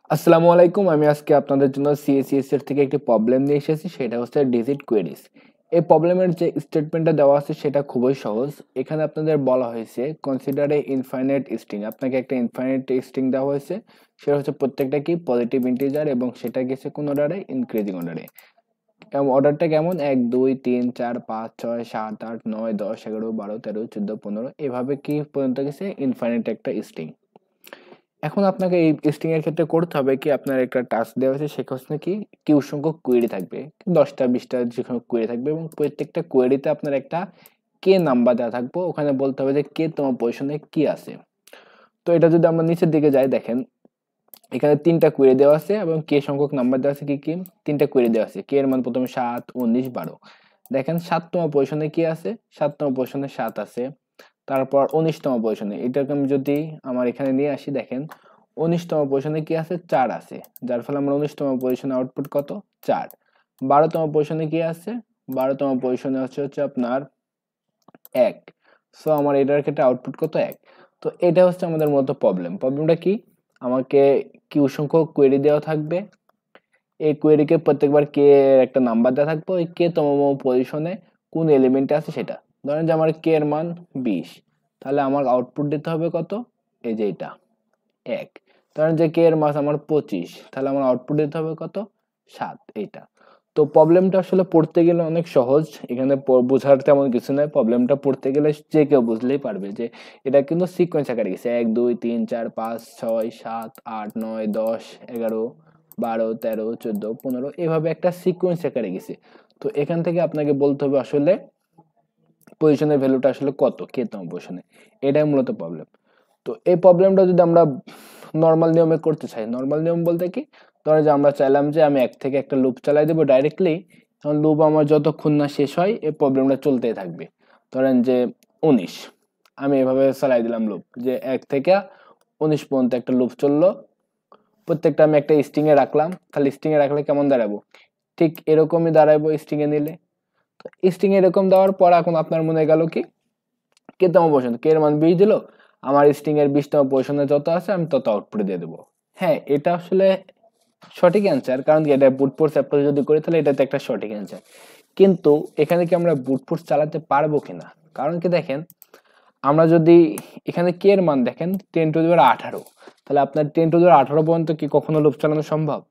আসসালামু আলাইকুম। আমি আজকে আপনাদের জন্য সিএসসিএস এর থেকে একটি প্রবলেম নিয়ে এসেছি, সেটা হচ্ছে ডিজিট কোয়েরিজ। এই প্রবলেমের যে স্টেটমেন্টটা দেওয়া আছে সেটা খুবই সহজ। এখানে আপনাদের বলা হয়েছে কনসিডার এ ইনফাইনাইট স্ট্রিং। আপনাকে একটা ইনফাইনাইট স্ট্রিং দেওয়া হয়েছে, সেটা হচ্ছে প্রত্যেকটা কি পজিটিভ ইন্টিজার এবং সেটা গেছে কোন অর্ডারে, ইনক্রিজিং অর্ডারে। অর্ডারটা কেমন, 1 2 3 4 5 6 7 8 9 10 11 12 13 14 15 এভাবে কি পর্যন্ত গেছে ইনফাইনাইট একটা স্ট্রিং। এখন আপনাকে এই স্ট্রিং এর ক্ষেত্রে করতে হবে কি, আপনার একটা টাস্ক দেওয়া হয়েছে, সেখানে কি কিউ সংখ্যক কোয়েরি থাকবে, 10টা 20টা যে কোনো কোয়েরি থাকবে এবং প্রত্যেকটা কোয়েরিতে আপনার একটা কে নাম্বার দেওয়া থাকবে। ওখানে বলতে হবে যে কে তোমার পজিশনে কি আছে। তো এটা যদি আমরা নিচের দিকে যাই, দেখেন এখানে 3টা কোয়েরি দেওয়া আছে এবং কে সংখ্যক নাম্বার দেওয়া আছে কি কি 3টা কোয়েরি দেওয়া আছে। কে এর মান প্রথমে 7 19 12। দেখেন 7তম পজিশনে কি আছে, 7তম পজিশনে 7 আছে। তারপর 19তম পজিশনে এটাকে আমি যদি আমার এখানে নিয়ে আসি, দেখেন 19তম পজিশনে কি আছে, 4 আছে। যার ফলে আমরা 19তম পজিশনে আউটপুট কত, 4। 12তম পজিশনে কি আছে, 12তম পজিশনে হচ্ছে আপনার 1। সো আমার এটার ক্ষেত্রে আউটপুট কত, 1। তো এটা হচ্ছে আমাদের মূলত প্রবলেমটা কি, আমাকে কিউ সংখ্যক কোয়েরি দেওয়া থাকবে। এই কোয়েরিকে প্রত্যেকবার কে এর একটা নাম্বার দেওয়া থাকবে, ওই কে তম পজিশনে কোন এলিমেন্টে আছে সেটা। ধরেন যে আমার কে এর মান 20, তাহলে আমার আউটপুট দিতে হবে কত, এই যে এটা 1। ধরেন যে কে এর মান আমার 25, তাহলে আমার আউটপুট দিতে হবে কত, 7। এইটা তো প্রবলেমটা আসলে পড়তে গেলে অনেক সহজ, এখানে বোঝার তেমন কিছু নাই। প্রবলেমটা পড়তে গেলে যে কেউ বুঝলেই পারবে যে এটা কিন্তু সিকোয়েন্স আকারে গেছে, 1 2 3 4 5 6 7 8 9 10 11 12 13 14 15 এভাবে একটা সিকোয়েন্স আকারে গেছে। তো এখান থেকে আপনাকে বলতে হবে আসলে পজিশনের ভ্যালুটা আসলে কত, কে তম পজিশনে। এটাই মূলত প্রবলেম। তো এই প্রবলেমটা যদি আমরা নর্মাল নিয়মে করতে চাই, নর্মাল নিয়ম বলতে কি, ধরো যে আমরা চাইলাম যে আমি এক থেকে একটা লুপ চালাই দেবো ডাইরেক্টলি, তখন লুপ আমার যতক্ষণ না শেষ হয় এই প্রবলেমটা চলতেই থাকবে। ধরেন যে 19, আমি এভাবে চালাই দিলাম লুপ, যে 1 থেকে 19 পর্যন্ত একটা লুপ চললো। প্রত্যেকটা আমি একটা স্ট্রিং এ রাখলাম, তাহলে স্ট্রিং এ রাখলে কেমন দাঁড়াবো, ঠিক এরকমই দাঁড়াবো স্ট্রিং এ নিলে। তো স্ট্রিং এরকম দেওয়ার পর এখন আপনার মনে গেল কি, কে তম পজিশন, কে এর মান 20 দিল, আমার স্ট্রিং এর 20তম পজিশনে যত আছে আমি তত আউটপুট দিয়ে দেবো। হ্যাঁ, এটা আসলে সঠিক অ্যান্সার, কারণ কি এটা বুট ফোর্স অ্যাপ্রোচ যদি করি তাহলে এটাতে একটা সঠিক অ্যান্সার। কিন্তু এখানে কি আমরা বুট ফোর্স চালাতে পারবো কিনা, কারণ কি দেখেন, আমরা যদি এখানে কে এর মান দেখেন 10⁻18, তাহলে আপনার 10⁻18 পর্যন্ত কি কখনো লুপ চালানো সম্ভব?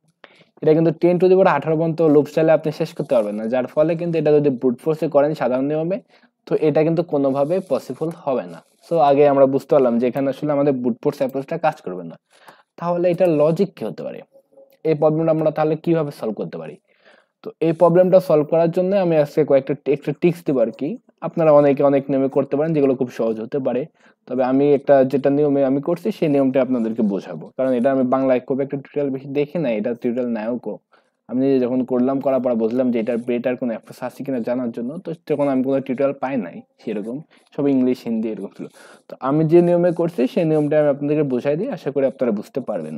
এটা কিন্তু 10⁻18 পর্যন্ত লুপ চাইলে আপনি শেষ করতে পারবেন না, যার ফলে কিন্তু এটা যদি ব্রুট ফোর্সে করেন সাধারণ নিয়মে, তো এটা কিন্তু কোনোভাবে পসিবল হবে না। সো আগে আমরা বুঝতে পারলাম যে এখানে আসলে আমাদের ব্রুট ফোর্স অ্যাপ্রোচটা কাজ করবে না। তাহলে এটা লজিক কি হতে পারে, এই প্রবলেমটা আমরা তাহলে কিভাবে সলভ করতে পারি? তো এই প্রবলেমটা সলভ করার জন্য আমি আজকে কয়েকটা একটা টিপস দেবো আর কি। আপনারা অনেকে অনেক নিয়মে করতে পারেন যেগুলো খুব সহজ হতে পারে, তবে আমি একটা যেটা নিয়মে আমি করছি সেই নিয়মটা আপনাদেরকে বোঝাবো, কারণ এটা আমি বাংলায় খুব একটা টিউটোরিয়াল বেশি দেখি না, এটা টিউটোরিয়াল নায়কও আমি নিজে যখন করলাম, করার পর বুঝলাম যে এটার বেটার কোনো অ্যাপ্রোচ আছে কিনা জানার জন্য, তো তখন আমি কোনো টিউটোরিয়াল পাই নাই সেরকম, সব ইংলিশ হিন্দি এরকম ছিল। তো আমি যে নিয়মে করছি সেই নিয়মটা আমি আপনাদেরকে বোঝাই দিই, আশা করি আপনারা বুঝতে পারবেন।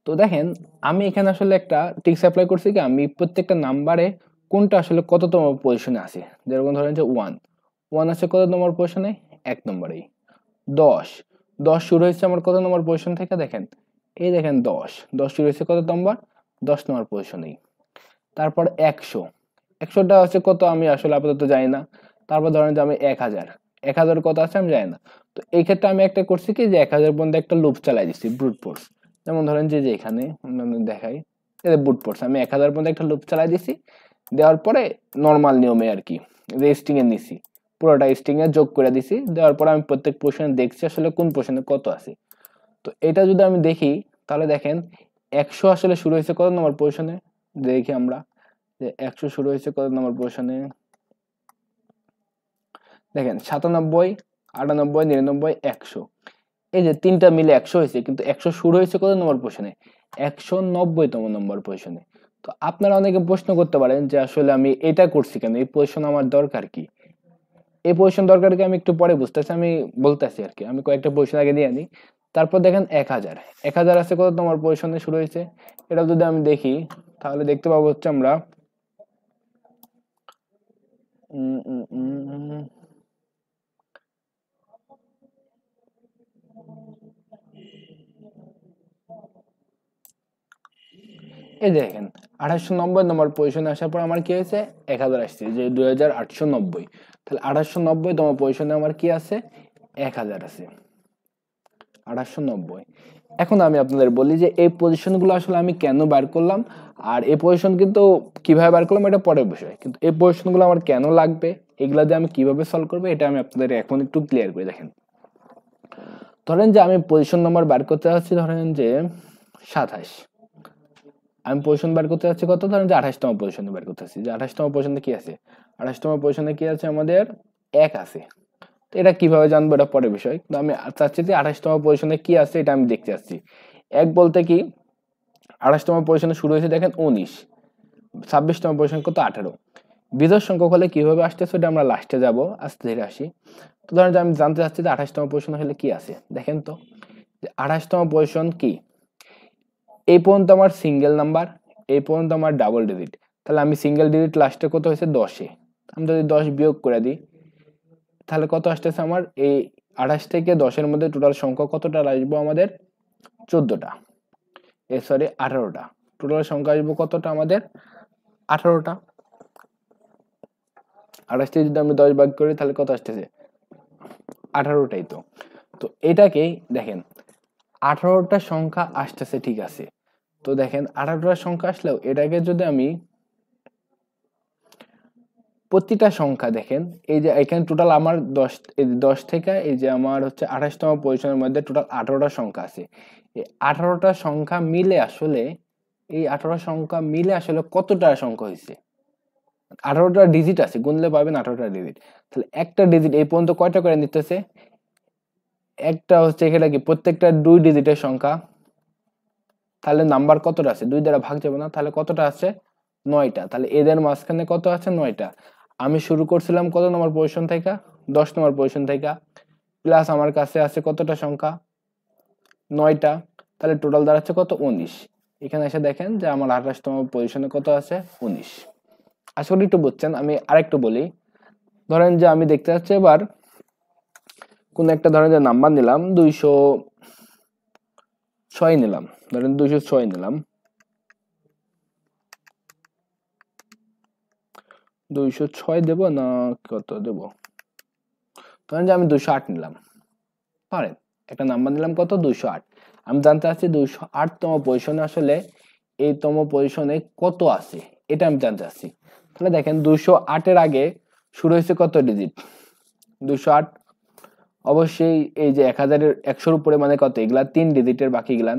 তো দেখেন, আমি এখানে আসলে একটা টিক্স অ্যাপ্লাই করছি কি, আমি প্রত্যেকটা নাম্বারে কোনটা আসলে কততম পজিশনে আছে। যেরকম ধরেন যে 1 আছে কত নম্বর পজিশনে, 1 নম্বরেই। 10 10 শুরু হয়েছে আমার কত নম্বর পজিশন থেকে, দেখেন এই দেখেন 10 শুরু হয়েছে কত নম্বর, 10 নম্বর পজিশনেই। তারপর 100, 100টা হচ্ছে কত আমি আসলে আপাতত জানি না। তারপর ধরেন যে আমি 1000, 1000 কত আছে আমি জানি না। তো এই ক্ষেত্রে আমি একটা করছি কি, যে 1000 পর্যন্ত একটা লুপ চালাই দিচ্ছি ব্রুট ফোর্স। যেমন ধরেন যে এখানে আমি দেখাই, এটা ব্রুট ফোর্স, আমি 1000 পর্যন্ত একটা লুপ চালাই দিছি। দেওয়ার পরে নর্মাল নিয়মে আর কি রেস্টিং এ নিছি, পুরোটা স্ট্রিং এ যোগ করে দিছি। দেওয়ার পরে আমি প্রত্যেক পজিশনে দেখছি আসলে কোন পজিশনে কত আছে। তো এটা যদি আমি দেখি, তাহলে দেখেন 100 আসলে শুরু হয়েছে কত নম্বর পজিশনে, দেখি আমরা যে 100 শুরু হয়েছে কত নম্বর পজিশনে, দেখেন 97 98 99 100, এই যে তিনটা মিলে 100 হয়েছে, কিন্তু 100 শুরু হয়েছে কত নম্বর পজিশনে, 190তম নম্বর পজিশনে। তো আপনারা অনেকে প্রশ্ন করতে পারেন যে আসলে আমি এটা করছি কেন, এই পজিশন আমার দরকার কি। এই পজিশন দরকার কি আমি একটু পরে বুঝতেছি, আমি বলতেছি আর কি। আমি কয়েকটা পজিশন আগে দিয়ে আনি। তারপর দেখেন 1000, 1000 আছে কত তোমার পজিশনে শুরু হয়েছে, এটা যদি আমি দেখি তাহলে দেখতে পাবো হচ্ছে আমরা উম উম উম উম, এই দেখেন 2890 নম্বর পজিশনে আসার পর আমার কি হয়েছে 1000 আসছে, যে 2890। তাহলে 2890তম পজিশনে আমার কি আছে 1000 আছে, 2890। এখন আমি আপনাদের বলি যে এই পজিশনগুলো আসলে আমি কেন বার করলাম, আর এই পজিশন কিন্তু কিভাবে বার করলাম এটা পরের বিষয়, কিন্তু এই পজিশনগুলো আমার কেন লাগবে, এগুলা দিয়ে আমি কিভাবে সলভ করবো এটা আমি আপনাদের এখন একটু ক্লিয়ার করে দেখেন। ধরেন যে আমি পজিশন নাম্বার বার করতে যাচ্ছি, ধরেন যে 27, আমি পজিশন বার করতে যাচ্ছি কত, ধরেন যে 28তম পজিশনে বার করতেছি, যে 28তম পজিশনে কি আছে, 28তম পজিশনে কি আছে আমাদের 1 আছে। তো এটা কিভাবে জানবো এটা পরের বিষয়, কিন্তু আমি চাচ্ছি যে 28তম পজিশনে কি আছে এটা আমি দেখতে যাচ্ছি। 1 বলতে কি 28তম পজিশনে শুরু হয়েছে দেখেন 19, 26তম পজিশন কত 18। বিজোড় সংখ্যক হলে কিভাবে আসতেছে এটা আমরা লাস্টে যাব, আস্তে ধীরে আসি। তো ধরেন যে আমি জানতে চাচ্ছি যে 28তম পজিশন হলে কি আছে, দেখেন তো যে 28তম পজিশন কি, এই পর্যন্ত আমার সিঙ্গেল নাম্বার, এই পর্যন্ত আমার ডাবল ডিজিট, তাহলে আমি সিঙ্গেল ডিজিট লাস্টে কত হয়েছে 10-এ, আমি যদি 10 বিয়োগ করে দিই তাহলে কত আসতেছে আমার এই 28 থেকে 10-এর মধ্যে টোটাল সংখ্যা কতটা আসবো আমাদের 14টা, সরি 18টা, টোটাল সংখ্যা আসবো কতটা আমাদের 18টা। 28 থেকে যদি আমি 10 ভাগ করি তাহলে কত আসতেছে 18টাই। তো তো এটাকেই দেখেন 18টা সংখ্যা আসতেছে, ঠিক আছে। তো দেখেন 18টা সংখ্যা আসলেও এটাকে যদি আমি প্রতিটা সংখ্যা দেখেন, এই যে এখানে টোটাল আমার 10 থেকে এই যে আমার হচ্ছে 28তম পজিশনের মধ্যে টোটাল 18টা সংখ্যা আছে, এই 18টা সংখ্যা মিলে আসলে এই 18টা সংখ্যা মিলে আসলে কতটা সংখ্যা হয়েছে, 18টা ডিজিট আছে, গুনলে পাবেন 18টা ডিজিট। তাহলে একটা ডিজিট এই পর্যন্ত কয়টা করে নিতেছে, একটা হচ্ছে এখানে কি প্রত্যেকটা 2 ডিজিটের সংখ্যা, তাহলে নাম্বার কতটা আছে 2 দ্বারা ভাগ যাবে না, তাহলে কতটা আছে 9টা, তাহলে এদের মাঝখানে কত আছে 9টা। আমি শুরু করছিলাম কত নম্বর পজিশন থেকে 10 নম্বর পজিশন থেকে, প্লাস আমার কাছে আছে কতটা সংখ্যা 9টা, তাহলে টোটাল দাঁড়াচ্ছে কত 19। এখানে এসে দেখেন যে আমার 28তম পজিশনে কত আছে 19। আশা করি একটু বুঝছেন। আমি আরেকটু বলি, ধরেন যে আমি দেখতে যাচ্ছি এবার কোন একটা ধরেন যে নাম্বার নিলাম 206 নিলাম, ধরেন 206 নিলাম, 206 দেব না কত দেব, ধরেন যে আমি 208 নিলাম, ধরেন একটা নাম্বার নিলাম কত 208। আমি জানতে চাচ্ছি 208তম পজিশনে আসলে এই তম পজিশনে কত আছে এটা আমি জানতে চাচ্ছি। তাহলে দেখেন 208-এর আগে শুরু হয়েছে কত ডিজিট 208, অবশ্যই এই যে 1000-এর 100-র উপরে মানে কত, এগুলা 3 ডিজিটের, বাকি গেলান,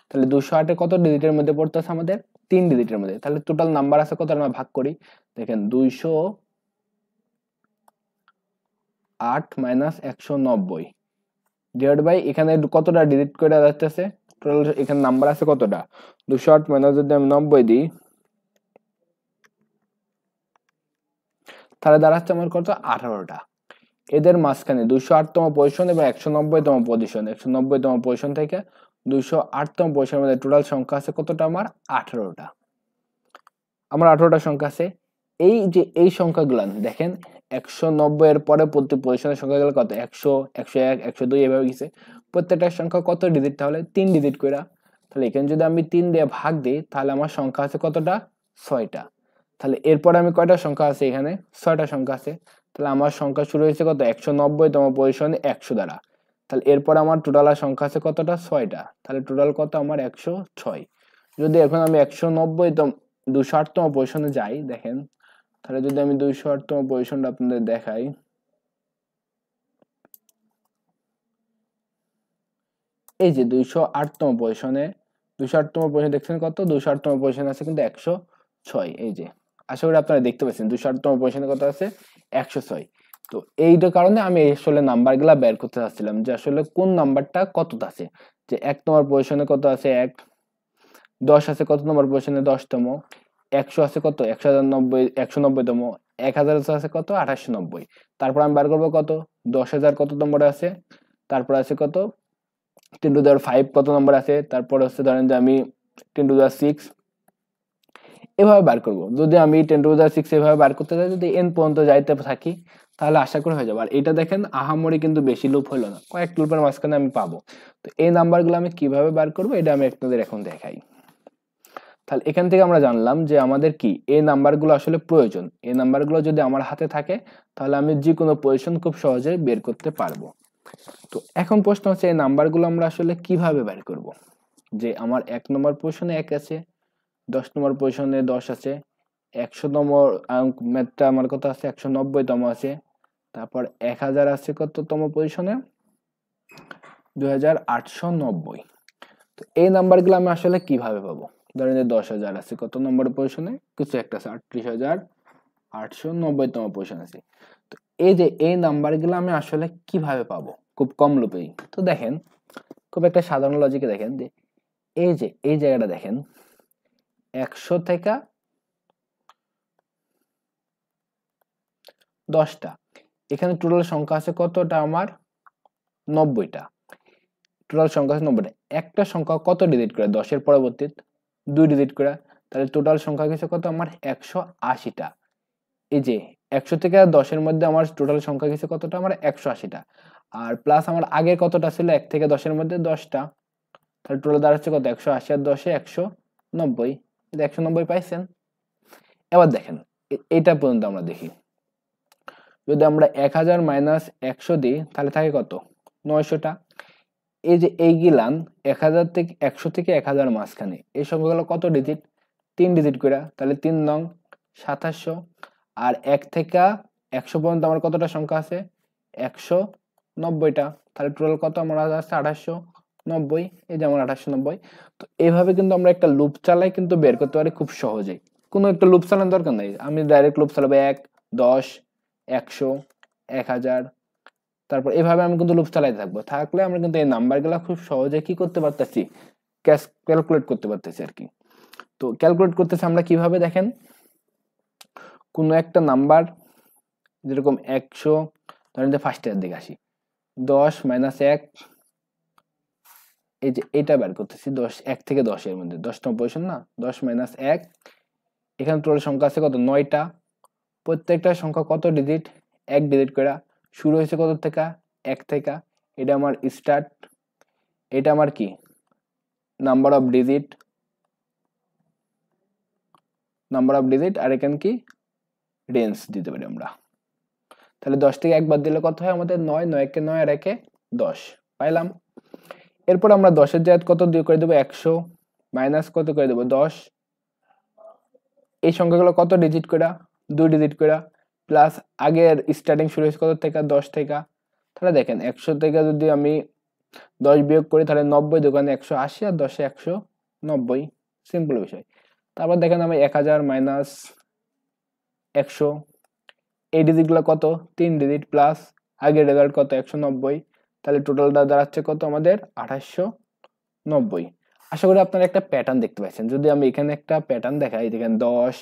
তাহলে 208-এ কত ডিজিটের মধ্যে পড়তেছে আমাদের 3 ডিজিটের মধ্যে, তাহলে টোটাল নাম্বার আছে কত আমরা ভাগ করি, দেখেন 208 মাইনাস 190 ডিভাইড বাই এখানে কতটা ডিজিট করে যাচ্ছে, টোটাল এখানে নাম্বার আছে কতটা 208 মাইনাস যদি আমি 90 দিই তাহলে দাঁড়াচ্ছে আমার কত 18টা। এদের মাঝখানে 208তম পজিশন এবং 190তম পজিশন, 190তম পজিশন থেকে 208তম পজিশনের মধ্যে টোটাল সংখ্যা আছে কতটা আমার 18টা, আমার 18টা সংখ্যা আছে। এই যে এই সংখ্যাগুলো দেখেন 190 এর পরে প্রতি পজিশনের সংখ্যাগুলো কত 100, 101, 102 এভাবে গেছে, প্রত্যেকটা সংখ্যা কত ডিজিট, তাহলে 3 ডিজিট করে। তাহলে এখানে যদি আমি 3 দিয়ে ভাগ দিই তাহলে আমার সংখ্যা আছে কতটা 6টা। তাহলে এরপরে আমি কয়টা সংখ্যা আছে এখানে 6টা সংখ্যা আছে, তাহলে আমার সংখ্যা শুরু হয়েছে কত 190তম পজিশনে 100 দ্বারা, তাহলে এরপর আমার টোটাল সংখ্যা আছে কতটা 6টা, তাহলে টোটাল কত আমার 106। যদি এখন আমি 190তম 208তম পজিশনে যাই দেখেন, তাহলে যদি আমি 208তম পজিশনটা আপনাদের দেখাই, এই যে 208তম পজিশনে 208তম পজিশনে দেখছেন কত 208তম পজিশনে আছে কিন্তু 106, এই যে আশা করি আপনারা দেখতে পাচ্ছেন 208তম পজিশনে কত আছে 106। তো এইটার কারণে আমি আসলে নাম্বারগুলা বের করতে চাচ্ছিলাম যে আসলে কোন নাম্বারটা কতটা আছে, যে 1 নম্বর পজিশনে কত আছে 1, 10 আছে কত নম্বর পজিশনে 10তম, 100 আছে কত 190, 190তম, 1000 আছে কত 2890। তারপর আমি বার করবো কত 10,000 কত নম্বরে আছে, তারপর আছে কত 10 টু দেওয়ার 5 কত নম্বর আছে, তারপর হচ্ছে ধরেন যে আমি 10 টু দেওয়ার 6 এভাবে বার করব। যদি আমি 10 টু দেওয়ার 6 এভাবে বার করতে যাই, যদি n পর্যন্ত যাইতে থাকি তাহলে আশা করি হয়ে যাবে। আর এটা দেখেন আহামরি কিন্তু বেশি লুপ হলো না, কয়েক লুপের মাঝখানে আমি পাবো। তো এই নাম্বারগুলো আমি কিভাবে বার করবো এটা আমি আপনাদের এখন দেখাই। তাহলে এখান থেকে আমরা জানলাম যে আমাদের কি এই নাম্বারগুলো আসলে প্রয়োজন। এই নাম্বারগুলো যদি আমার হাতে থাকে তাহলে আমি যে কোনো পজিশন খুব সহজে বের করতে পারবো। তো এখন প্রশ্ন হচ্ছে এই নাম্বারগুলো আমরা আসলে কিভাবে বের করব। যে আমার 1 নম্বর পজিশনে 1 আছে, 10 নম্বর পজিশনে 10 আছে, 100 নম্বর ম্যাথটা আমার কত আছে, 190 তম আছে, তারপর 1000 আছে কততম পজিশনে, 2890। তো এই নাম্বারগুলো আমি আসলে কিভাবে পাবো। ধরেন যে 10,000 আছে কত নম্বর পজিশনে, কিছু একটা আছে 38,890 তম পজিশন আছে। তো এই যে এই নাম্বারগুলো আমি আসলে কিভাবে পাবো খুব কম লোপেই। তো দেখেন খুব একটা সাধারণ লজিকে দেখেন যে এই যে এই জায়গাটা দেখেন 100 থেকে 10টা, এখানে টোটাল সংখ্যা আছে কতটা আমার, 90টা। টোটাল সংখ্যা আছে 90টা। একটা সংখ্যা কত ডিজিট করে 10 এর পরবর্তীতে 2 ডিজিট করে, তাহলে টোটাল সংখ্যা গেছে কত আমার 180টা। এই যে 100 থেকে 10 এর মধ্যে আমার টোটাল সংখ্যা গেছে কতটা আমার 180টা, আর প্লাস আমার আগে কতটা ছিল 1 থেকে 10 এর মধ্যে 10টা, তাহলে টোটাল দাঁড়াচ্ছে কত 180 আর 10 এ 190। 190 পাইছেন। এবার দেখেন এটা পর্যন্ত আমরা দেখি, যদি আমরা 1000 মাইনাস 100 দিই তাহলে থাকে কত 900টা। এই যে এই গিলান 1000 থেকে 100 থেকে 1000 মাঝখানে এই সংখ্যাগুলো কত ডিজিট, 3 ডিজিট করে, তাহলে 3 নং 2700। আর 1 থেকে 100 পর্যন্ত আমার কতটা সংখ্যা আছে 190টা, তাহলে টোটাল কত আমার আছে 2890। এই যে আমার 2890। তো এইভাবে কিন্তু আমরা একটা লুপ চালাই কিন্তু বের করতে পারি খুব সহজেই। কোনো একটা লুপ চালানোর দরকার নেই, আমি ডাইরেক্ট লুপ চালাবো 1, 10, 100, 1000, তারপর এভাবে আমি কিন্তু লুপ চালাইতে থাকবো। থাকলে আমরা কিন্তু এই নাম্বারগুলো খুব সহজে কি করতে পারতেছি, ক্যালকুলেট করতে পারতেছি আর কি। তো ক্যালকুলেট করতেছি আমরা কিভাবে দেখেন, কোনো একটা নাম্বার যেরকম 100, ধরেন যে ফার্স্টের দিকে আসি 10 মাইনাস 1, এই যে এটা বের করতেছি 10 1 থেকে 10 এর মধ্যে 10 নম্বর পজিশন না, 10 মাইনাস 1, এখানে টোটাল সংখ্যা আছে কত 9টা। প্রত্যেকটা সংখ্যা কত ডিজিট, 1 ডিজিট করে, শুরু হয়েছে কত থেকে 1 থেকে, এটা আমার স্টার্ট, এটা আমার কি নাম্বার অফ ডিজিট, আর এখানে কি রেঞ্জ দিতে পারি আমরা। তাহলে 10 থেকে একবার দিলে কত হয় আমাদের 9, 9 কে 9 আর 1 এ 10 পাইলাম। এরপর আমরা 10 এর জায়গায় কত দিয়ে করে দেব 100 মাইনাস কত করে দেব 10, এই সংখ্যাগুলো কত ডিজিট করে 2 ডিজিট করে, প্লাস আগের স্টার্টিং শুরু হয়েছে কত থেকে 10 থেকে। তাহলে দেখেন 100 থেকে যদি আমি 10 বিয়োগ করি তাহলে 90 দোকানে 180 আর 10 এ 190, সিম্পল বিষয়। তারপর দেখেন আমি 1000 মাইনাস 100, এই ডিজিটগুলো কত 3 ডিজিট, প্লাস আগের রেজাল্ট কত 190, তাহলে টোটালটা দাঁড়াচ্ছে কত আমাদের 2890। আশা করি আপনারা একটা প্যাটার্ন দেখতে পাচ্ছেন। যদি আমি এখানে একটা প্যাটার্ন দেখাই, দেখেন 10,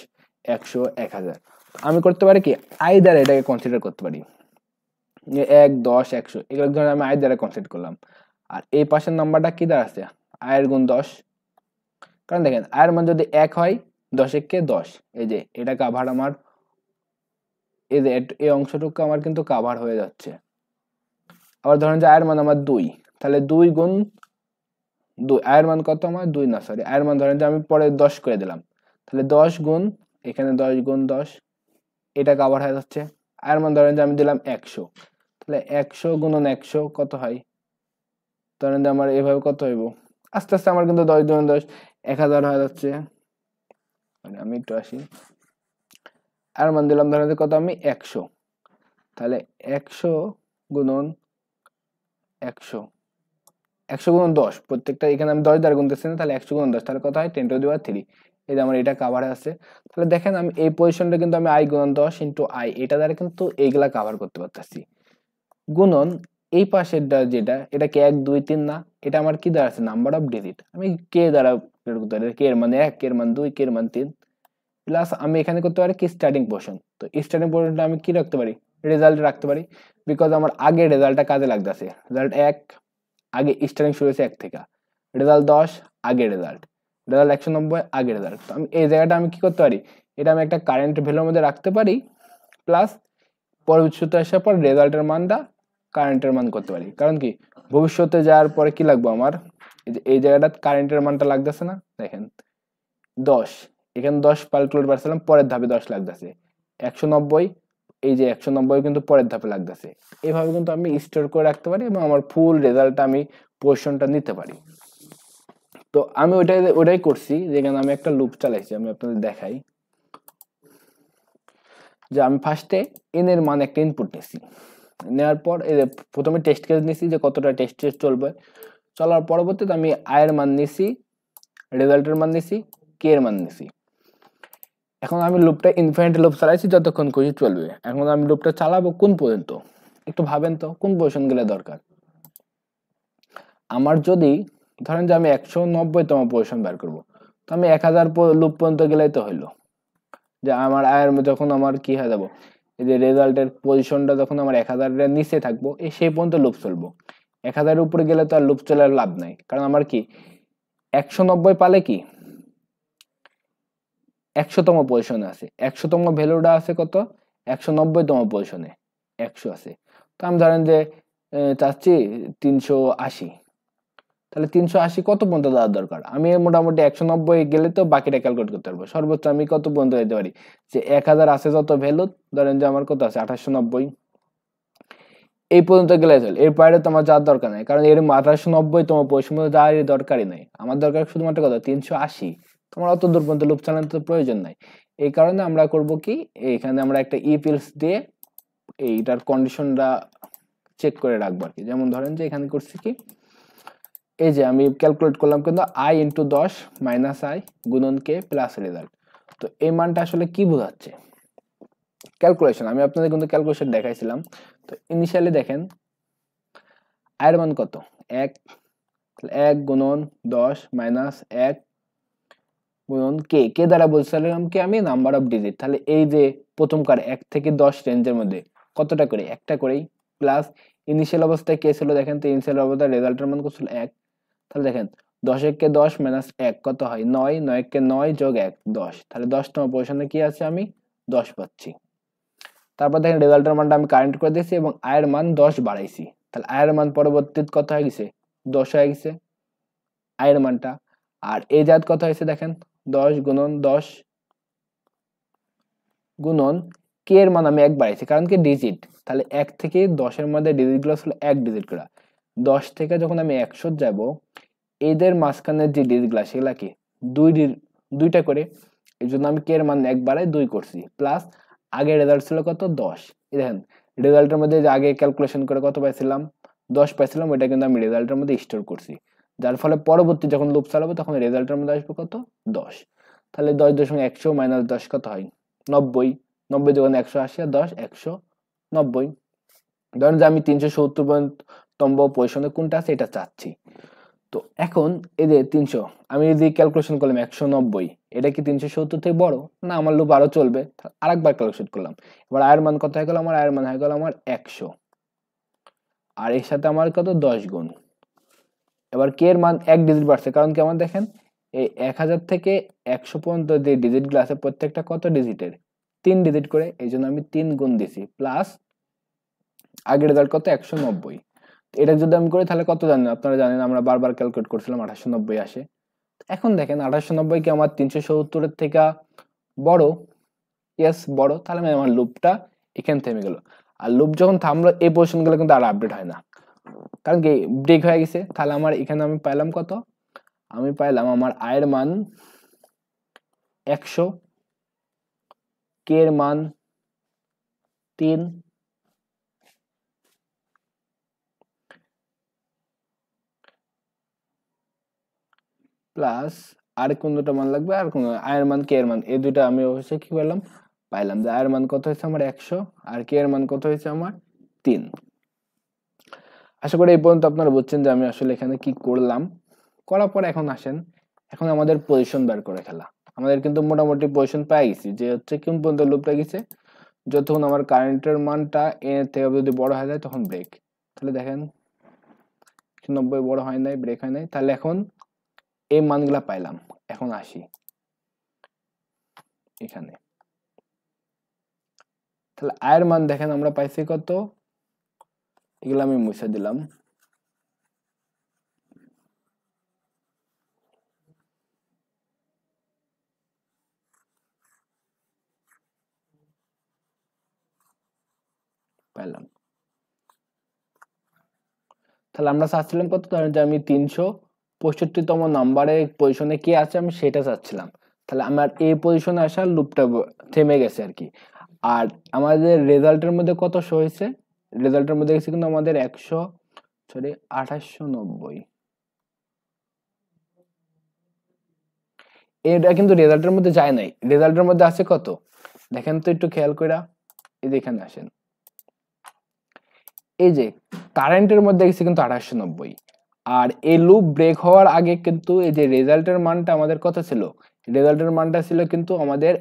100, 1000, আমি করতে পারি কি আই দ্বারা এটাকে কনসিডার করতে পারি, 1, 10, 100 এগুলো ধরে আমি আই দ্বারা কনসিডার করলাম। আর এই পাশের নাম্বারটা কি দাঁড়াচ্ছে আয়ের গুণ 10, কারণ দেখেন আয়ের মান যদি 1 হয় 10 কে 10, এই যে এটা কাভার আমার, এই যে এই অংশটুকু আমার কিন্তু কাভার হয়ে যাচ্ছে। আবার ধরেন যে আয়ের মান আমার 2, তাহলে 2 গুণ 2, আয়ের মান কত আমার 2 না, সরি আয়ের মান ধরেন যে আমি পরে 10 করে দিলাম, তাহলে 10 গুণ এখানে 10 গুণ 10, এটা কাভার হয়ে যাচ্ছে। আয়ের মান ধরেন যে আমি দিলাম 100, তাহলে 100 গুণন 100 কত হয়, ধরেন যে আমার এভাবে কত হইব, আস্তে আস্তে আমার কিন্তু 10 গুণ 10 1000 হয়ে যাচ্ছে। মানে আমি একটু আসি, আর মান দিলাম ধরেন যে কত আমি 100, তাহলে 100 গুণন 100, 100 গুণন 10, প্রত্যেকটা এখানে আমি 10 দ্বারা গুনতেছি না, তাহলে 100 গুণন 10 তাহলে কত হয় 10 টু দি পাওয়ার 3। এই যে আমার এটা কাভার আছে। তাহলে দেখেন আমি এই পজিশনটা কিন্তু আমি i গুণন 10 ইনটু i, এটা দ্বারা কিন্তু এইগুলা কাভার করতে পারতেছি। গুণন এই পাশেরটা যেটা, এটা কি 1, 2, 3 না, এটা আমার কি দ্বারা আছে নাম্বার অফ ডিজিট, আমি কে দ্বারা বের করতে পারি, কে এর মান 1, কে এর মান 2, কে এর মান 3, প্লাস আমি এখানে করতে পারি কি স্টার্টিং পোর্শন। তো স্টার্টিং পোর্শনটা আমি কি রাখতে পারি, রেজাল্ট রাখতে পারি, বিকজ আমার আগের রেজাল্টটা কাজে লাগতেছে। রেজাল্ট 1 আগে স্টার্টিং শুরু হয়েছে 1 থেকে, রেজাল্ট 10 আগের রেজাল্ট, রেজাল্ট 190 আগের রেজাল্ট। তো আমি এই জায়গাটা আমি কি করতে পারি, এটা আমি একটা কারেন্ট ভ্যালুর মধ্যে রাখতে পারি, প্লাস ভবিষ্যতে আসার পর রেজাল্টের মানটা কারেন্টের মান করতে পারি। কারণ কি ভবিষ্যতে যাওয়ার পরে কি লাগবে আমার, এই জায়গাটা কারেন্টের মানটা লাগতেছে না, দেখেন 10, এখানে 10 ক্যালকুলেট পারছিলাম, পরের ধাপে 10 লাগতেছে। 190, এই যে 190 কিন্তু পরের ধাপে লাগতেছে। এইভাবে কিন্তু আমি স্টোর করে রাখতে পারি এবং আমার ফুল রেজাল্টটা আমি পজিশনটা নিতে পারি। তো আমি ওটাই করছি, যেখানে আমি একটা লুপ চালাইছি, আমি আপনাদের দেখাই। যে আমি ফার্স্টে এন এর মান একটা ইনপুট নিছি, নেওয়ার পর প্রথমে টেস্ট কেস নিছি যে কতটা টেস্ট কেস চলবে, চলার পরবর্তীতে আমি আয়ের মান নিছি, রেজাল্টের মান নিছি, কে এর মান নিছি। এখন আমি লুপটা ইনফিনিটি লুপ চালাইছি, যতক্ষণ খুশি চলবে। এখন আমি লুপটা চালাবো কোন পর্যন্ত, একটু ভাবেন তো কোন পজিশন গেলে দরকার। আমার যদি ধরেন যে আমি 190তম পজিশন বের করব, তো আমি 1000 লুপ পর্যন্ত গেলেই তো হইলো। যে আমার আয়ের যখন আমার কি হয়ে যাবো, এই যে রেজাল্টের পজিশনটা যখন আমার 1000-এর নিচে থাকবো, সেই পর্যন্ত লুপ চলবো। 1000-এর উপরে গেলে তো আর লুপ চলার লাভ নাই, কারণ আমার কি 190 পালে কি 100তম পজিশনে আছে, 100তম ভ্যালুটা আছে কত, 190তম পজিশনে 100 আছে। তো আমি ধরেন যে চাচ্ছি 380, তাহলে 380 কত পর্যন্ত দেওয়ার দরকার, আমি মোটামুটি 190 গেলে তো বাকিটা ক্যালকুলেট করতে পারবো। সর্বোচ্চ আমি কত পর্যন্ত যেতে পারি, যে 1000 আছে যত ভ্যালু, ধরেন যে আমার কত আছে 2890, এই পর্যন্ত গেলে চলে। এর বাইরে তো আমার যাওয়ার দরকার নাই, কারণ এর 2890তম পজিশন যাওয়ার দরকারই নাই। আমার দরকার শুধুমাত্র কত 380, তোমার অত দূর পর্যন্ত লুপ চালানোর তো প্রয়োজন নাই। এই কারণে আমরা করব কি, এখানে আমরা একটা ইফ এলস দিয়ে এইটার কন্ডিশনটা চেক করে রাখবো আর কি। যেমন ধরেন যে এখানে করছি কি, এই যে আমি ক্যালকুলেট করলাম কিন্তু i ইন্টু 10 মাইনাস আই গুণন কে প্লাস রেজাল্ট। তো এই মানটা আসলে কি বোঝাচ্ছে, ক্যালকুলেশন আমি আপনাদের কিন্তু ক্যালকুলেশন দেখাইছিলাম। তো ইনিশিয়ালি দেখেন আয়ের মান কত 1, 1 গুণন 10 মাইনাস 1 গুণন কে দ্বারা বলছিলাম কি আমি নাম্বার অফ ডিজিট। তাহলে এই যে প্রথমকার 1 থেকে 10 রেঞ্জের মধ্যে কতটা করে, একটা করেই, প্লাস ইনিশিয়াল অবস্থায় কে ছিল দেখেন, তো ইনিশিয়াল অবস্থায় রেজাল্টের মান কত ছিল 1। তাহলে দেখেন 10 কে 10 মাইনাস 1 কত হয় 9, 9 কে 9 যোগ 1 10, তাহলে 10তম পজিশনে কি আছে আমি 10 পাচ্ছি। তারপর দেখেন রেজাল্টের মানটা আমি কারেন্ট করে দিয়েছি এবং আয়ের মান 10 বাড়াইছি, তাহলে আয়ের মান পরবর্তীতে কত হয়ে গেছে 10 হয়ে গেছে আয়ের মানটা। আর এই জাত কত হয়েছে দেখেন 10 গুণন 10 গুণন কে এর মান আমি 1 বাড়াইছি, কারণ কি ডিজিট, তাহলে 1 থেকে 10 এর মধ্যে ডিজিট গুলো ছিল 1 ডিজিট করে। 10 থেকে যখন আমি 100 যাব, এদের মাঝখানের যে ডিজিট গুলা সেগুলা কি দুইটা করে, এই জন্য আমি কে এর মান 1 বাড়াই 2 করছি, প্লাস আগে রেজাল্ট ছিল কত 10। এই দেখেন রেজাল্টের মধ্যে যে আগে ক্যালকুলেশন করে কত পাইছিলাম 10 পাইছিলাম, ওইটা কিন্তু আমি রেজাল্টের মধ্যে স্টোর করছি, যার ফলে পরবর্তী যখন লুপ চালাবো তখন রেজাল্টের মধ্যে আসবে কত 10। তাহলে 10.100 মাইনাস 10 কত হয় 90, 90 যখন 180 আর 10 190। ধরেন যে আমি 370তম পজিশনে কোনটা আছে এটা চাচ্ছি। তো এখন এই যে 300 আমি যদি ক্যালকুলেশন করলাম 190, এটা কি 370 থেকে বড় না, আমার লুপ আরো চলবে, আরেকবার ক্যালকুলেশন করলাম। এবার আয়ের মান কত হয়ে গেল, আমার আয়ের মান হয়ে গেল আমার 100, আর এর সাথে আমার কত 10 গুণ। এবার কে এর মান 1 ডিজিট বাড়ছে, কারণ কি আমার দেখেন এই 1000 থেকে 100 পর্যন্ত যে ডিজিট গুলো আছে প্রত্যেকটা কত ডিজিটের 3 ডিজিট করে, এই জন্য আমি 3 গুণ দিছি, প্লাস আগের রেজাল্ট কত 190। এটা যদি আমি করি তাহলে কত জানেন, আপনারা জানেন আমরা বারবার ক্যালকুলেট করছিলাম 2890 আসে। এখন দেখেন 2890 কি আমার 370-এর থেকে বড়, ইয়েস বড়, তাহলে আমি আমার লুপটা এখানে থেমে গেল। আর লুপ যখন থামলো এই পজিশন গুলো কিন্তু আর আপডেট হয় না, কারণ কি ব্রেক হয়ে গেছে। তাহলে আমার এখানে আমি পাইলাম কত, আমি পাইলাম আমার আয়ের মান 100, কে এর মান 3, প্লাস আর কোন দুটো মান লাগবে, আর কোন আয়ের মান কে এর মান, এই দুটো আমি অবশ্যই কি পেলাম পাইলাম, যে আয়ের মান কত হয়েছে আমার 100 আর কে এর মান কত হয়েছে আমার 3। আশা করি এই পর্যন্ত আপনারা বুঝছেন যে আমি আসলে এখানে কি করলাম। করার পর এখন আসেন, এখন আমাদের পজিশন বের করে খেলা। আমাদের কিন্তু মোটামুটি পজিশন পেয়ে গেছি, যে হচ্ছে কোন পর্যন্ত লুপ পেয়ে গেছে, যতক্ষণ আমার কারেন্টের মানটা এর থেকে যদি বড় হয়ে যায় তখন ব্রেক। তাহলে দেখেন 90 বড় হয় নাই, ব্রেক হয় নাই, তাহলে এখন এই মানগুলা পাইলাম। এখন আসি এখানে, তাহলে আয়ের মান দেখেন আমরা পাইছি কত, এগুলো আমি মুছে দিলাম। পাইলাম। তাহলে আমরা চাচ্ছিলাম কত, ধরেন যে আমি 365তম নাম্বারে পজিশনে কি আছে আমি সেটা চাচ্ছিলাম। তাহলে আমার এই পজিশনে আসার লুপটা থেমে গেছে আর কি। আর আমাদের রেজাল্টের মধ্যে কত শো হয়েছে, রেজাল্টের মধ্যে গেছে কিন্তু আমাদের 2890। এটা কিন্তু রেজাল্টের মধ্যে যায় নাই, রেজাল্টের মধ্যে আছে কত দেখেন তো একটু খেয়াল কইরা, এই যে এখানে আসেন, এই যে কারেন্টের মধ্যে গেছে কিন্তু 2890। আর এই লুপ ব্রেক হওয়ার আগে কিন্তু এই যে রেজাল্টের মানটা আমাদের কত ছিল, রেজাল্টের মানটা ছিল কিন্তু আমাদের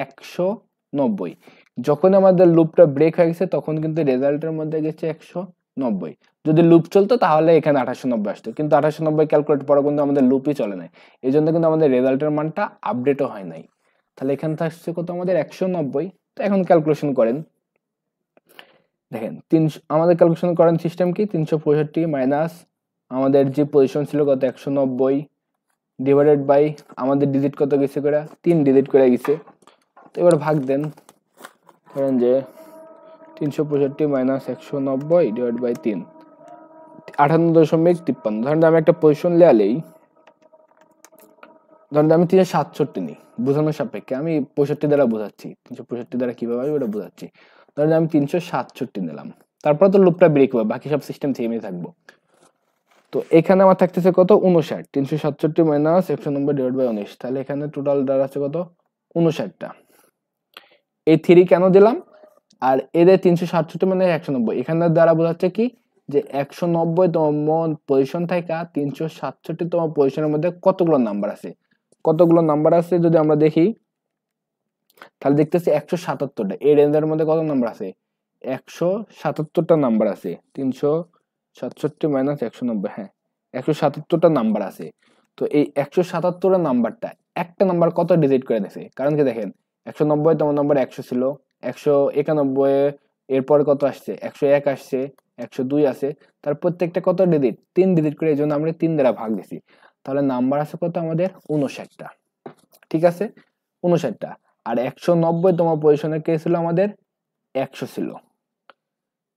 190। যখন আমাদের লুপটা ব্রেক হয়ে গেছে তখন কিন্তু রেজাল্টের মধ্যে গেছে 190। যদি লুপ চলতো তাহলে এখানে 2890 আসতো, কিন্তু 2890 ক্যালকুলেট পরে কিন্তু আমাদের লুপই চলে নাই, এই জন্য কিন্তু আমাদের রেজাল্টের মানটা আপডেটও হয় নাই। তাহলে এখান থেকে আসছে কত আমাদের 190। তো এখন ক্যালকুলেশন করেন, দেখেন 300 আমাদের ক্যালকুলেশন করেন সিস্টেম কি, 365 মাইনাস আমাদের যে পজিশন ছিল কত 190 ডিভাইডেড বাই আমাদের ডিজিট কত গেছে করে 3 ডিজিট করে গেছে। তো এবার ভাগ দেন, ধরেন যে 365 মাইনাস 190 ডিভাইড বাই 3, 58.53। ধরেন আমি একটা পজিশন লেয়ালেই, ধরেন আমি 367 নিই বোঝানোর সাপেক্ষে, আমি 65 দ্বারা বোঝাচ্ছি, 365 দ্বারা কিভাবে ওটা বোঝাচ্ছি। ধরেন আমি 367 নিলাম, তারপর তো লুপটা ব্রেক হবে, বাকি সব সিস্টেম থেমে থাকবো। তো এখানে আমার থাকতেছে কত 59, 367 মাইনাস 190 ডিভাইড বাই 19, তাহলে এখানে টোটাল দাঁড়াচ্ছে কত 59টা। এই 3 কেন দিলাম, আর এদের 367 মানে 190, এখানে দ্বারা বোঝাচ্ছে কি যে 190তম পজিশন থেকে 367তম পজিশনের মধ্যে কতগুলো নাম্বার আছে, কতগুলো নাম্বার আছে যদি আমরা দেখি তাহলে দেখতেছি 177টা। এই রেঞ্জের মধ্যে কত নাম্বার আছে, 177টা নাম্বার আছে। 367 মাইনাস 190, হ্যাঁ 177টা নাম্বার আছে। তো এই 177 নাম্বারটা একটা নাম্বার কত ডিজিট করে দিয়েছে, কারণ কি দেখেন 190তম নাম্বার 100 ছিল, 191 এরপর কত আসছে 101 আসছে, 102 আছে, তার প্রত্যেকটা কত ডিজিট 3 ডিজিট করে, এই জন্য আমরা 3 দ্বারা ভাগ দিছি। তাহলে নাম্বার আছে কত আমাদের 59টা, ঠিক আছে 59টা। আর 190তম পজিশনে কে ছিল আমাদের 100 ছিল,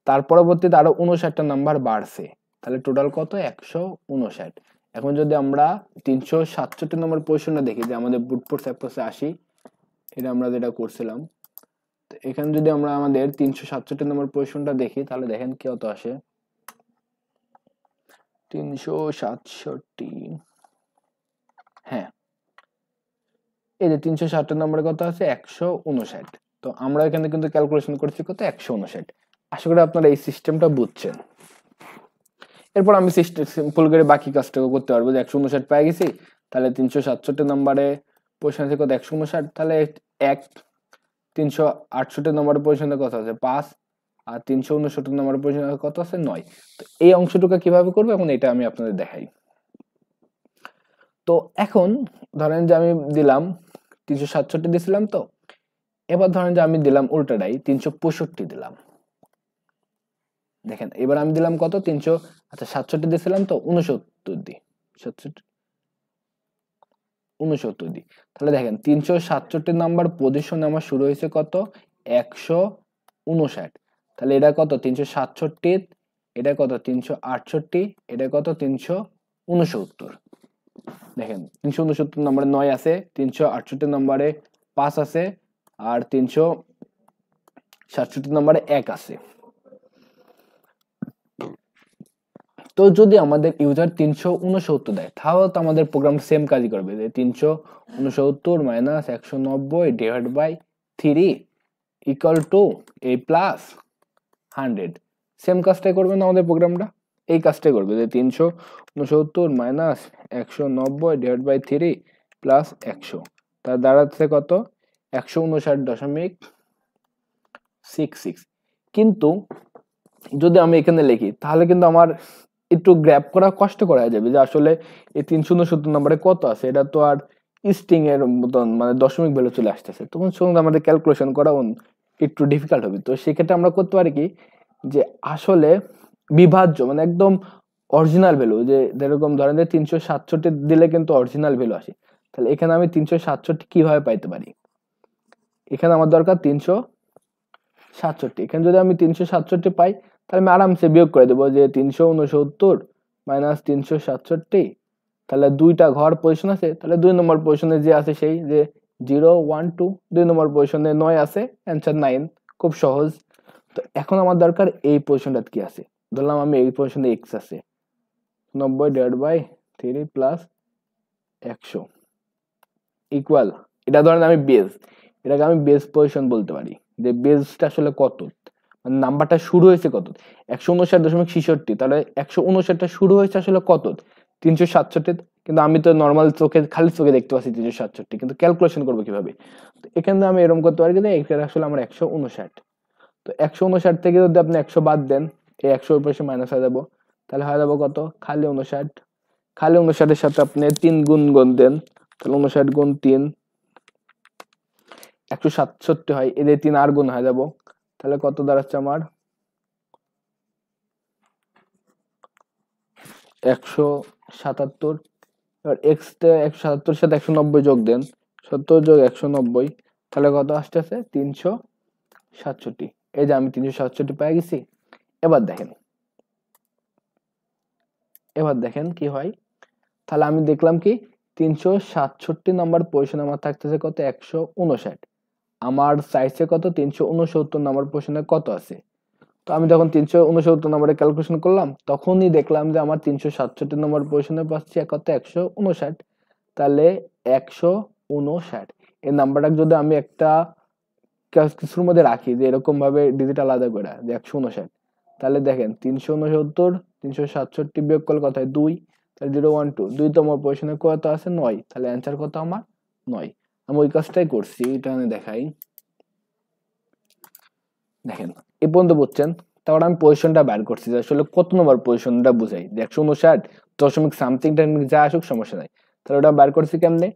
তার পরবর্তীতে আরো 59টা নাম্বার বাড়ছে, তাহলে টোটাল কত 159। এখন যদি আমরা 367 নম্বর পজিশনটা দেখি যে আমাদের ব্রুটফোর্স অ্যাপ্রোচে আসি, এটা আমরা যেটা করছিলাম, তো এখানে যদি আমরা আমাদের 367 নম্বর পজিশনটা দেখি তাহলে দেখেন কি কত আসে 367, হ্যাঁ এই যে 360 নম্বরে কত আছে 159। তো আমরা এখানে কিন্তু ক্যালকুলেশন করছি কত 159। আশা করি আপনারা এই সিস্টেমটা বুঝছেন। এরপর আমি সিম্পল করে বাকি কাজটাও করতে পারবো, যে 159 পেয়ে গেছি, তাহলে 367 নম্বরে পজিশন আছে কত 159, তাহলে 1, 368 নম্বরের পজিশনে কত আছে 5, আর 369 নম্বরের পজিশনে কত আছে 9। তো এই অংশটুকু কিভাবে করবো এখন এটা আমি আপনাদের দেখাই। তো এখন ধরেন যে আমি দিলাম 367 দিয়েছিলাম, তো এবার ধরেন যে আমি দিলাম উল্টাটাই 365 দিলাম, দেখেন এবার আমি দিলাম কত 300, আচ্ছা 67 দিয়েছিলাম তো 69 দিই, 69 দিই, তাহলে দেখেন 367 নাম্বার পজিশনে আমার শুরু হয়েছে কত 159, তাহলে এটা কত 367, এটা কত 368, এটা কত 369। দেখেন 369 নম্বরে 9 আছে, 368 নম্বরে 5 আছে, আর 367 নম্বরে 1 আছে। তো যদি আমাদের ইউজার 369 দেয় তাহলে তো আমাদের প্রোগ্রাম সেম কাজই করবে, যে 369 minus 190 divide by 3 equal to a plus 100, same কাজটাই করবে না আমাদের প্রোগ্রামটা, এই কাজটাই করবে যে 369 মাইনাস 190 ডিভাইড বাই 3 প্লাস 100, তার দাঁড়াচ্ছে কত 159.66। কিন্তু যদি আমি এখানে লিখি তাহলে কিন্তু আমার একটু গ্র্যাপ করা কষ্ট করা যাবে, যে আসলে এই 369 নম্বরে কত আছে, এটা তো আর স্ট্রিং এর মতন মানে দশমিক ভ্যালু চলে আসতেছে, তখন সঙ্গে আমাদের ক্যালকুলেশন করা একটু ডিফিকাল্ট হবে। তো সেক্ষেত্রে আমরা করতে পারি কি, যে আসলে বিভাজ্য মানে একদম অরিজিনাল ভ্যালু, যে যেরকম ধরেন যে 367 দিলে কিন্তু অরিজিনাল ভ্যালু আসে, তাহলে এখানে আমি 367 কিভাবে পাইতে পারি, এখানে আমার দরকার 67। এখানে যদি আমি 367 পাই তাহলে আমি আরামসে বিয়োগ করে দেবো যে 369 মাইনাস 367। তাহলে দুইটা ঘর পজিশন আছে, তাহলে 2 নম্বর পজিশনে যে আছে সেই যে 0 1 2, 2 নম্বর পজিশনে 9 আছে, অ্যান্সার 9। খুব সহজ। তো এখন আমার দরকার এই পজিশনটা কি আছে। ধরলাম আমি এই পজিশনে x আছে, 90/3 প্লাস 100 ইকুয়াল, এটা ধরেন আমি বেস, এটাকে আমি বেস পজিশন বলতে পারি যে বেসটা আসলে কত, মানে নাম্বারটা শুরু হয়েছে কত 159.66, তাহলে 159টা শুরু হয়েছে আসলে কত 367। কিন্তু আমি তো নর্মাল চোখে খালি চোখে দেখতে পাচ্ছি 367, কিন্তু ক্যালকুলেশন করবো কিভাবে। তো এখানে আমি এরকম করতে পারি কিন্তু এখানে আসলে আমার 159। তো 159 থেকে যদি আপনি 100 বাদ দেন, এই 100 এর পাশে মাইনাস হয়ে যাবো, তাহলে হয়ে যাবো কত খালি 59। খালি 59-এর সাথে আপনি 3 গুণ দেন, তাহলে 59 গুণ 3 167 হয়, এদের 3 আর গুণ হয়ে যাবো, তাহলে কত দাঁড়াচ্ছে আমার 177। এবার এক্স তে 177 সাথে 190 যোগ দেন, 70 যোগ 190, তাহলে কত আসতেছে 367। এই যে আমি 367 পেয়ে গেছি। এবার দেখেন কি হয়। তাহলে আমি দেখলাম কি 367 নাম্বার পজিশনে আমার থাকতেছে কত 159। আমার চাইছে কত 369 নাম্বার পজিশনে কত আছে। তো আমি যখন 369 নম্বরে ক্যালকুলেশন করলাম তখনই দেখলাম যে আমার 367 নম্বর পজিশনে পাচ্ছি কত 159। তাহলে 159 এই নাম্বারটা যদি আমি একটা কিছুর মধ্যে রাখি যে এরকম ভাবে ডিজিট আলাদা করে যে 159, তাহলে দেখেন 369 367 বিয়োগ করলে কত হয় 2, তাহলে 012, 2তম পজিশনে কত আছে 9, তাহলে অ্যান্সার কত আমার 9। আমি ওই কাজটাই করছি, এটা আমি দেখাই। দেখেন এই পর্যন্ত বুঝছেন। তারপর আমি পজিশনটা বের করছি যে আসলে কত নম্বর পজিশনটা বুঝাই যে 159 দশমিক সামথিং টাইমিং যা আসুক সমস্যা নাই। তাহলে ওটা বের করছি কেমনে,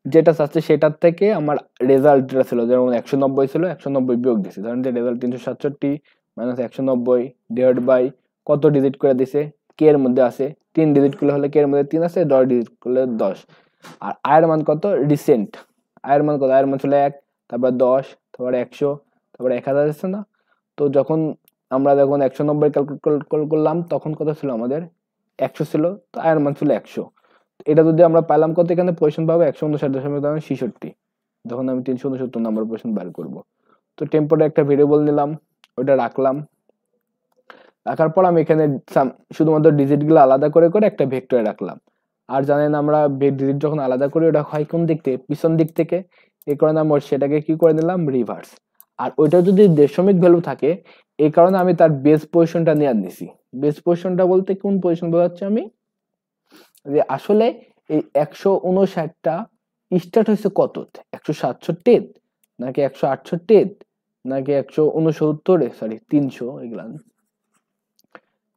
যেটা চাচ্ছে সেটার থেকে আমার রেজাল্ট যেটা ছিল যেমন 190 ছিল 190 বিয়োগ দিছি, ধরেন যে রেজাল্ট 367 মাইনাস 190 ডিভাইড বাই কত ডিজিট করে দিছে কে এর মধ্যে আছে 3 ডিজিট করলে হলে কে এর মধ্যে 3 আছে, 10 ডিজিট করলে 10। আর আয়ের মান কত রিসেন্ট, আয়ের মান কত, আয়ের মান ছিল 1, তারপর 10, তারপর 100, তারপর 1000 আছে না। তো যখন আমরা 190 ক্যালকুলেট করলাম তখন কত ছিল আমাদের 100 ছিল, তো আয়ের মান ছিল 100। এটা যদি আমরা পাইলাম কত এখানে পজিশন পাবো 159.66, যখন আমি 369 নাম্বার পজিশন বের করব। তো টেম্পোরে একটা ভেরিয়েবল নিলাম, ওটা রাখার পর আমি এখানে শুধুমাত্র ডিজিট গুলো আলাদা করে একটা ভেক্টরে রাখলাম। আর জানেন আমরা ডিজিট যখন আলাদা করি ওটা হয় কোন দিক থেকে, পিছন দিক থেকে। এই কারণে আমরা সেটাকে কি করে নিলাম রিভার্স। আর ওইটা যদি দশমিক ভ্যালু থাকে এই কারণে আমি তার বেস পজিশনটা নিয়ে নিছি। বেস পজিশনটা বলতে কোন পজিশন বোঝাচ্ছি আমি, যে আসলে এই 159টা স্টার্ট হয়েছে কত 167 নাকি 168 নাকি 169, সরি 300, এগুলা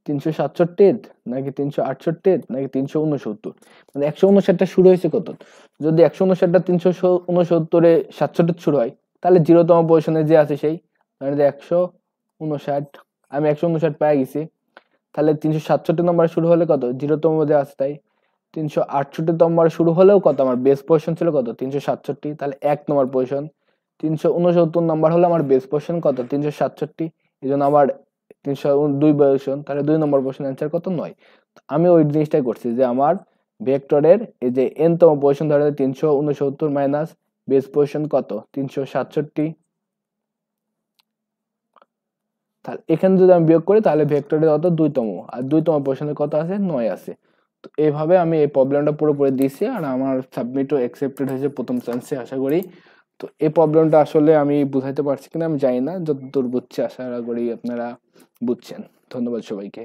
367 নাকি 368 নাকি 369, মানে 159টা শুরু হয়েছে কত। যদি 159টা 369-এ 67 শুরু হয় তাহলে 0তম পজিশনে যে আছে সেই, মানে 159 আমি 159 পেয়ে গেছি। তাহলে 367 নম্বরে শুরু হলে কত 0তম যে আছে তাই 368 নম্বরে শুরু হলেও কত আমার বেস পজিশন ছিল কত 367, তাহলে 1 নম্বর পজিশন। 369 নম্বর হলো আমার বেস পজিশন কত 367, এই জন্য আমার 302 পজিশন, তাহলে 2 নম্বর পজিশন অ্যান্সার কত 9। আমি ওই জিনিসটাই করছি যে আমার ভেক্টরের এই যে n তম পজিশন ধরে 369 মাইনাস বেস পজিশন কত 367, তাহলে এখানে যদি আমি বিয়োগ করি তাহলে ভেক্টরের কত 2তম, আর 2তম পজিশনে কত আছে 9 আছে। তো এইভাবে আমি এই প্রবলেমটা পুরোপুরি দিয়েছি আর আমার সাবমিটও অ্যাকসেপ্টেড হয়েছে প্রথম চান্সে আশা করি। তো এই প্রবলেমটা আসলে আমি বুঝাইতে পারছি কিনা আমি জানি না, যতদূর বুঝছি আশা করি আপনারা বুঝছেন। ধন্যবাদ সবাইকে।